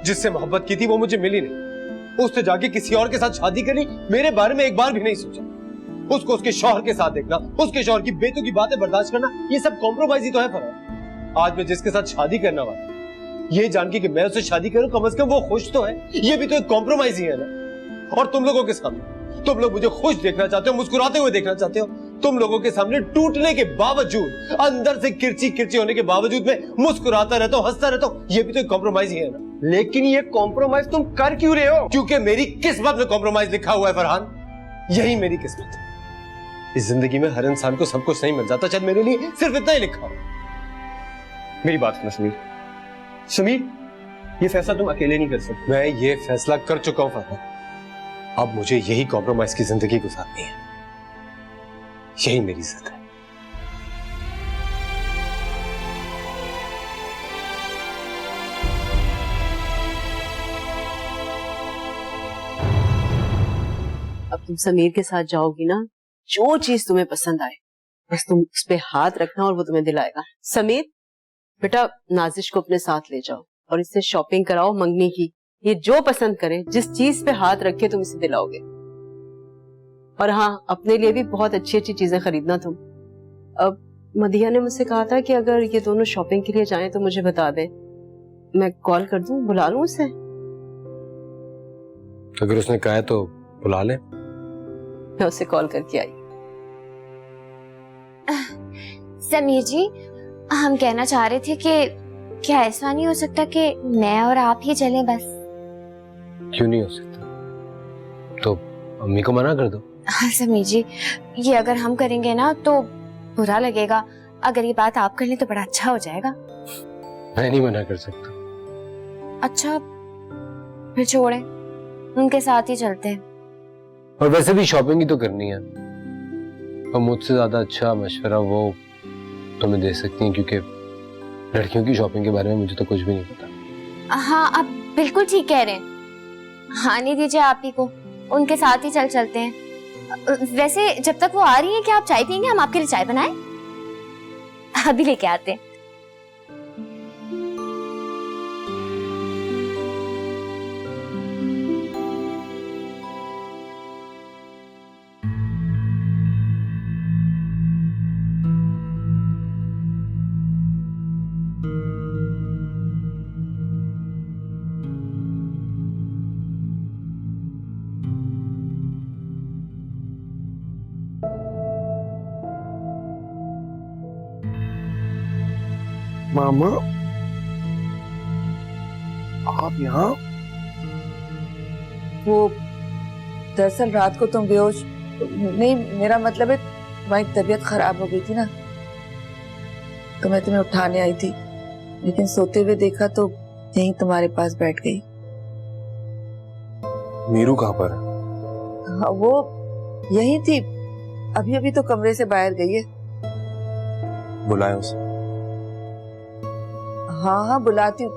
जिससे मोहब्बत की थी वो मुझे मिली नहीं, उससे जाके किसी और के साथ शादी करी, मेरे बारे में एक बार भी नहीं सोचा। उसको उसके शौहर के साथ देखना, उसके शौहर की बेतुकी की बातें बर्दाश्त करना, ये सब कॉम्प्रोमाइज ही तो है फरहान। आज मैं जिसके साथ शादी करना वाला, ये जान के कि मैं उससे शादी करूं, कम से कम वो खुश तो है, ये भी तो एक कॉम्प्रोमाइज ही है ना। और तुम लोगों के सामने, तुम लोग मुझे खुश देखना चाहते हो, मुस्कुराते हुए देखना चाहते हो। तुम लोगों के सामने टूटने के बावजूद, अंदर से किरची किरची होने के बावजूद मैं मुस्कुराता रहता हूं, हंसता रहता हूं, ये भी तो एक कॉम्प्रोमाइज ही है ना। लेकिन ये कॉम्प्रोमाइज तुम कर क्यों रहे हो? क्योंकि मेरी किस्मत में कॉम्प्रोमाइज लिखा हुआ है फरहान। यही मेरी किस्मत है। इस जिंदगी में हर इंसान को सब कुछ नहीं मिल जाता, शायद मेरे लिए सिर्फ इतना ही लिखा हो। मेरी बात सुनो समीर, समीर ये फैसला तुम अकेले नहीं कर सकते। मैं ये फैसला कर चुका हूं फरहान। अब मुझे यही कॉम्प्रोमाइज की जिंदगी गुजारनी है, यही मेरी इज्जत है। अब तुम समीर के साथ जाओगी ना, जो चीज तुम्हें पसंद आए बस तुम उस पे हाथ रखना और वो तुम्हें दिलाएगा। समीर बेटा, नाजिश को अपने साथ ले जाओ और इससे शॉपिंग कराओ मंगनी की। ये जो पसंद करे, जिस चीज पे हाथ रखे तुम इसे दिलाओगे। और हाँ, अपने लिए भी बहुत अच्छी अच्छी चीजें खरीदना तुम। अब मदिया ने मुझसे कहा था कि अगर ये दोनों शॉपिंग के लिए जाएं तो मुझे बता दे, मैं कॉल कर दूं, बुला लूं उसे। अगर उसने कहा है तो बुला ले। मैं उसे कॉल करके आई। समीर जी, हम कहना चाह रहे थे कि क्या ऐसा नहीं हो सकता कि मैं और आप ही चलें बस? क्यों नहीं हो सकता? तो अम्मी को मना कर दो। हाँ समीर जी, ये अगर हम करेंगे ना तो बुरा लगेगा। अगर ये बात आप कर लें तो बड़ा अच्छा हो जाएगा। मैं नहीं मना कर सकता। अच्छा फिर छोड़ें, उनके साथ ही चलते हैं। और वैसे भी शॉपिंग ही तो करनी है, और मुझसे ज्यादा अच्छा मशवरा वो तुम्हें दे सकती हैं, क्योंकि लड़कियों की शॉपिंग के बारे में मुझे तो कुछ भी नहीं पता। हाँ, आप बिल्कुल ठीक कह रहे हैं। हाँ नहीं दीजिए आप ही को, उनके साथ ही चलते हैं। वैसे जब तक वो आ रही हैं, क्या आप चाय पियेंगे? हम आपके लिए चाय बनाएं? अभी लेके आते हैं। मामा, आप यहाँ? वो दरअसल रात को तुम बेहोश नहीं, मेरा मतलब है तुम्हारी तबीयत खराब हो गई थी ना, तो मैं तुम्हें उठाने आई थी, लेकिन सोते हुए देखा तो यहीं तुम्हारे पास बैठ गई। मीरू कहाँ पर है? हाँ, वो यहीं थी, अभी अभी तो कमरे से बाहर गई है। बुलाए उसे। हाँ हाँ बुलाती हूँ,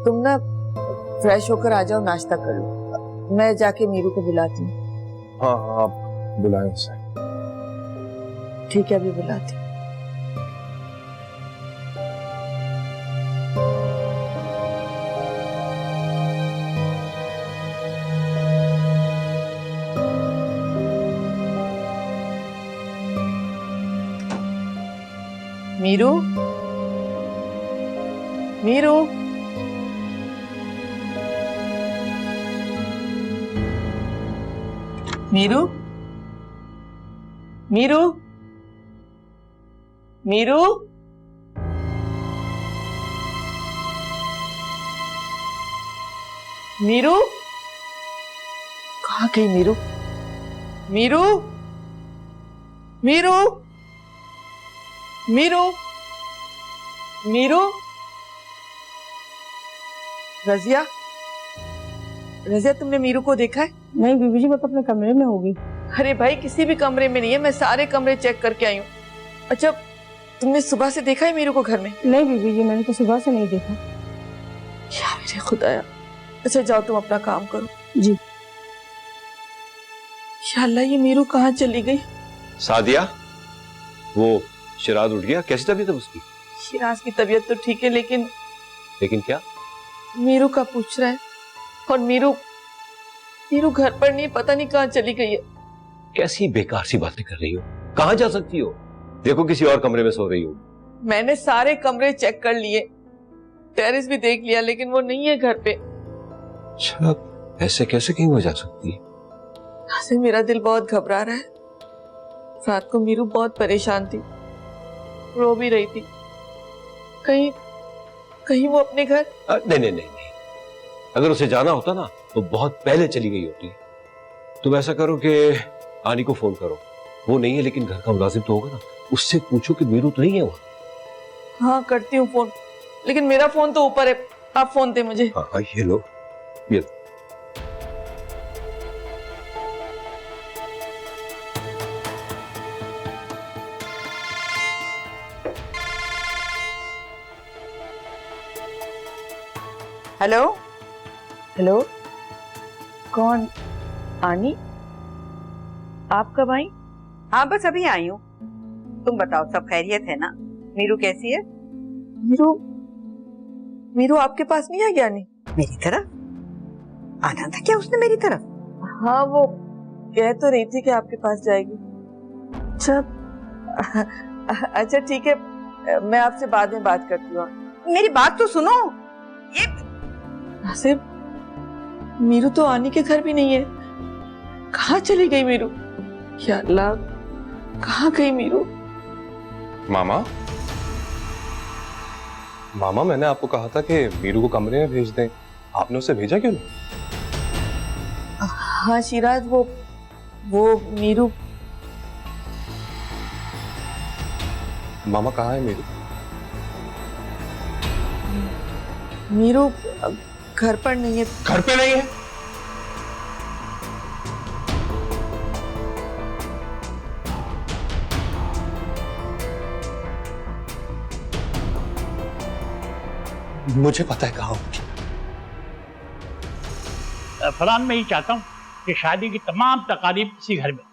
तुम ना फ्रेश होकर आ जाओ, नाश्ता कर लो, मैं जाके मीरू को बुलाती हूँ। हाँ हाँ, आप बुलाए उसे। ठीक है, अभी बुलाती हूँ। मीरू, मीरू, मीरू, मीरू, मीरू, मीरू, कहाँ गई मीरू? मीरू, मीरू, मीरू, मीरू, रजिया, रजिया तुमने मीरू को देखा है? नहीं बीबी जी, वो तो अपने कमरे में होगी। अरे भाई किसी भी कमरे में नहीं है, मैं सारे कमरे चेक करके आई हूँ। अच्छा तुमने सुबह से देखा है मीरू को घर में? नहीं बीबी जी, मैंने तो सुबह से नहीं देखा। क्या मेरे खुदाया। अच्छा जाओ तुम अपना काम करो। जी। या अल्लाह, ये मीरू कहाँ चली गई? सादिया, वो शिराज उठ गया? कैसी तबीयत है उसकी? शिराज की तबीयत तो ठीक है, लेकिन क्या? मीरू का पूछ रहा है। और मीरू घर पर नहीं, पता नहीं कहाँ चली गई है। कैसी बेकार सी बातें कर रही हो? कहाँ जा सकती हो? देखो किसी और कमरे में सो रही हो। मैंने सारे कमरे चेक कर लिए, टेरेस भी देख लिया, लेकिन वो नहीं है घर पे। अच्छा, ऐसे कैसे कहीं हो जा सकती है? से मेरा दिल बहुत घबरा रहा है। रात को मीरू बहुत परेशान थी, रो भी रही थी। कहीं वो अपने घर? नहीं, अगर उसे जाना होता ना तो बहुत पहले चली गई होती। तुम ऐसा करो कि आनी को फोन करो, वो नहीं है लेकिन घर का मुलाजिम तो होगा ना, उससे पूछो कि मीरू तो नहीं है वहां। हाँ करती हूँ फोन, लेकिन मेरा फोन तो ऊपर है, आप फोन दे मुझे। हाँ ये लो, ये लो। हेलो हेलो, कौन? आनी? आप कब आई? हाँ बस अभी आई हूँ। तुम बताओ सब खैरियत है ना? मीरू कैसी है? मीरू आपके पास नहीं है क्या? नहीं मेरी तरफ आना था क्या उसने मेरी तरफ? हाँ वो कह तो रही थी कि आपके पास जाएगी। अच्छा ठीक है, मैं आपसे बाद में बात करती हूँ। मेरी बात तो सुनो। ये सिर्फ मीरू तो आनी के घर भी नहीं है। कहाँ चली गई मीरू? या अल्लाह, कहाँ गई मीरू? मामा, मैंने आपको कहा था कि मीरू को कमरे में भेज दें, आपने उसे भेजा क्यों नहीं? हाँ शिराज, वो मीरू। मामा कहाँ है मीरू? मीरू घर पर नहीं है। घर पे नहीं है? मुझे पता है कहाँ होगी। फरहान, मैं ये चाहता हूँ कि शादी की तमाम तकारीब इसी घर में।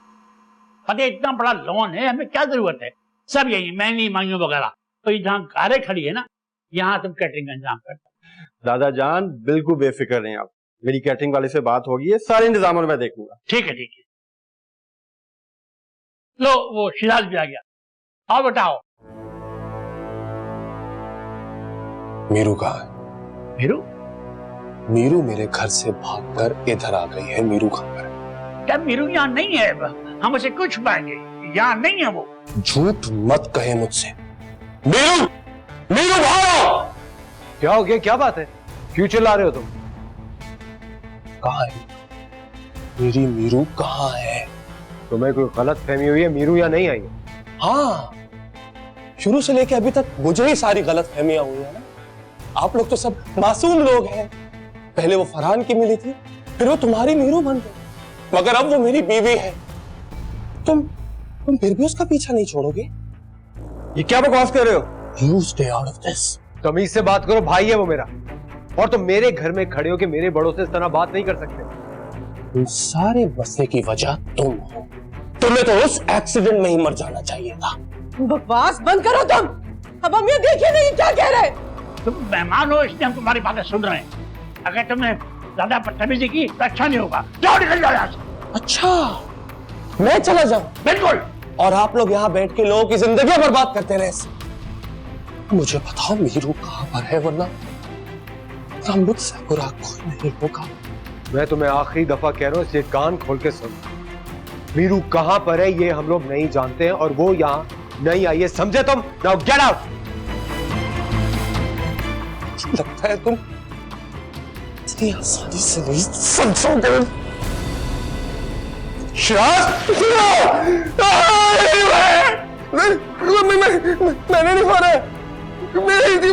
पता इतना बड़ा लॉन है, हमें क्या जरूरत है? सब यही महंगी मांगियों वगैरह, तो ये जहाँ कारें खड़ी है ना, यहाँ तुम कैटरिंग का इंतजाम करता। दादा जान बिल्कुल बेफिक्र नहीं आप, मेरी कैटरिंग वाले से बात होगी है, सारे इंतजाम मैं देखूंगा। ठीक है। लो वो शिराज भी आ गया। आओ बताओ। मीरू कहाँ है? मीरू मेरे घर से भागकर इधर आ गई है। मीरू कहाँ पर है? क्या मीरू यहाँ नहीं है? हम उसे कुछ छुपाएंगे? यहाँ नहीं है वो। झूठ मत कहे मुझसे। मीरू बाहर आओ। क्या हो गया? क्या बात है? क्यों चिल्ला रहे हो तुम? कहाँ है मेरी मीरू? कहाँ है? तुम्हें कोई गलत फहमी हुई है? मीरू या नहीं आई? हाँ, शुरू से लेके अभी तक मुझे ही सारी गलत फहमियां हुई है ना। आप लोग तो सब मासूम लोग हैं। पहले वो फरहान की मिली थी, फिर वो तुम्हारी मीरू बन गई, मगर अब वो मेरी बीवी है। तुम फिर भी उसका पीछा नहीं छोड़ोगे? ये क्या बकवास कर रहे हो? You stay out of this. तमीज से बात करो, भाई है वो मेरा, और तुम मेरे घर में खड़े हो कि मेरे बड़ों से इस तरह बात नहीं कर सकते। इन सारे मसले की वजह तुम हो। तुम्हें तो उस एक्सीडेंट में ही मर जाना चाहिए था। बकवास बंद करो तुम। अब हम ये देखे नहीं क्या कह रहे हैं। तुम मेहमान हो, इसलिए हम तुम्हारी बातें सुन रहे हैं। अगर तुमने ज्यादा बदतमीजी की तो अच्छा नहीं होगा। जाओ, निकल जाओ यहाँ से। अच्छा, मैं चला जाऊं? बिल्कुल। और आप लोग यहाँ बैठ के लोगों की जिंदगी बर्बाद करते रहे। मुझे बताओ मीरू कहाँ पर है, वरना मुझसे बुरा कोई नहीं होगा। मैं तुम्हें आखिरी दफा कह रहा हूँ, इसलिए कान खोल के सुन। मीरू कहाँ पर है ये हम लोग नहीं जानते हैं और वो यहाँ नहीं आई है, समझे तुम? Now get out. लगता है तुम इतनी आसानी से नहीं समझोगे। मैंने नहीं मारा, मेरी थी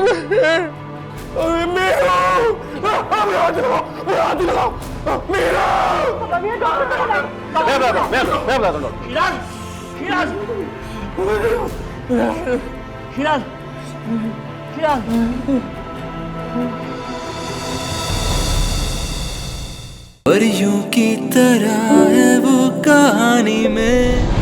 परियों की तरह है वो कहानी में